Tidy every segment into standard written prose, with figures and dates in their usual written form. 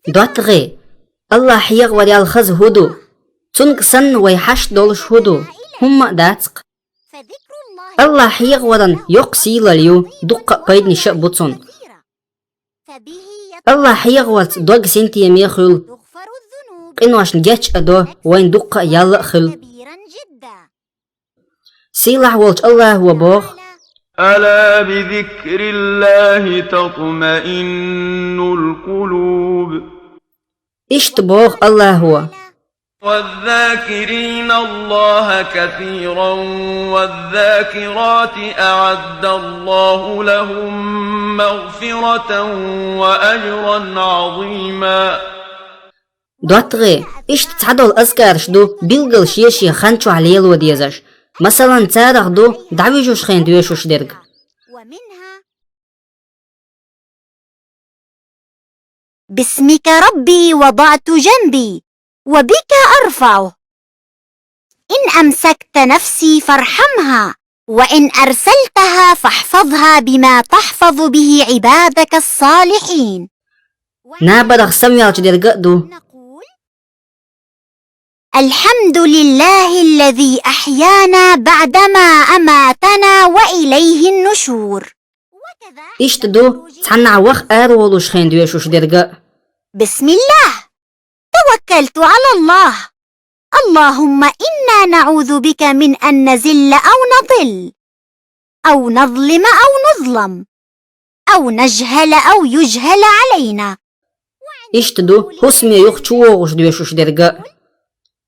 دواتغي الله حيغ وريال خز هدو تنك سن ويحش دولش هدو هم داتق الله حيغ ورن يق سيلا ليو دقا قيدني شأبوتون الله حيغ ورت دوغ سنتي يميخل قنواش نجاتش أدو وين دقا يالا خل سيلح والج الله هو بوغ ألا بذكر الله تطمئن القلوب إشت بوغ الله هو والذاكرين الله كثيرا والذاكرات أعد الله لهم مغفرة وأجرا عظيما دواتغي إشت تعدل أذكارش دو بيلغل شيشي خانشو عليلو ديزاش مثلا تارغ دو دعويجوش خين دويشوش درق باسمك ربي وضعت جنبي وبك أرفعه إن أمسكت نفسي فارحمها وإن أرسلتها فاحفظها بما تحفظ به عبادك الصالحين نابرغ سميالج درق دو الحمد لله الذي أحيانا بعدما أماتنا وإليه النشور إشت دو تعنع وخ آرولوش خين دويشوش درق بسم الله توكلت على الله اللهم إنا نعوذ بك من أن نزل أو نضل أو نظلم أو نظلم أو نجهل أو يجهل علينا إشت دو حسمي يخشوغوش دويشوش درق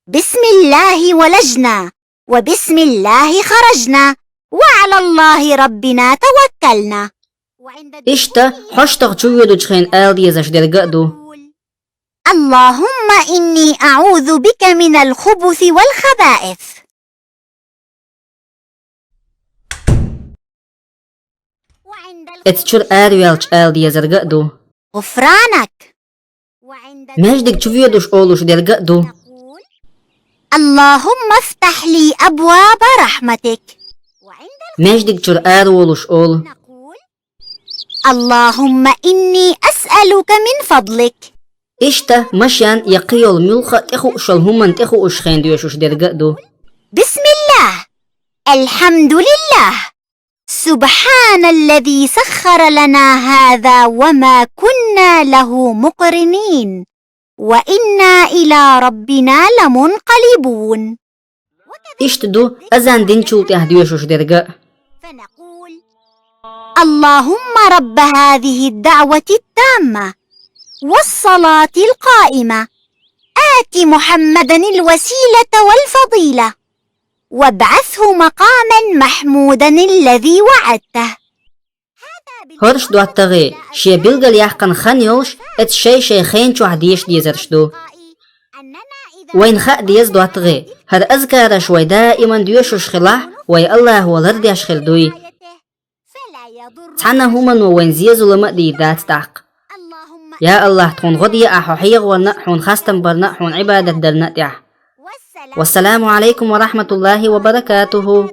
بسم الله ولجنا وبسم الله خرجنا وعلى الله ربنا توكلنا إشت حشتغ شويدوش خين آل ديزاش درق دو اللهم إني أعوذ بك من الخبث والخبائث اتشور آريالج آل ديزرق دو غفرانك مجدك شويدوش أولوش درق دو اللهم افتح لي أبواب رحمتك مجدك شور آرولوش أول اللهم إني أسألك من فضلك إشتا مشيان يقيول ملخة تخو أشل همن تخو أشخين دويشوش درق دو بسم الله الحمد لله سبحان الذي سخر لنا هذا وما كنا له مقرنين وإنا إلى ربنا لمنقلبون إشت دو أزان دينشول تهدويشوش درق فنقول اللهم رب هذه الدعوة التامة والصلاة القائمة آت محمدا الوسيلة والفضيلة وابعثه مقاما محمودا الذي وعدته هرش دو التغي شي بلغل يحقن خانيوش ات شي خين شو عديش ديزرش دو وين خاق ديز دو التغي هر أذكار شوي دائما ديوشوش خلاح وي الله ولرديش خل دوي تحنا هما وين زيزو لما دي ذات تاق يا الله تكون غدية أحو حيغ ونحون خاستم برنحون عبادة درنأتيح والسلام عليكم ورحمة الله وبركاته.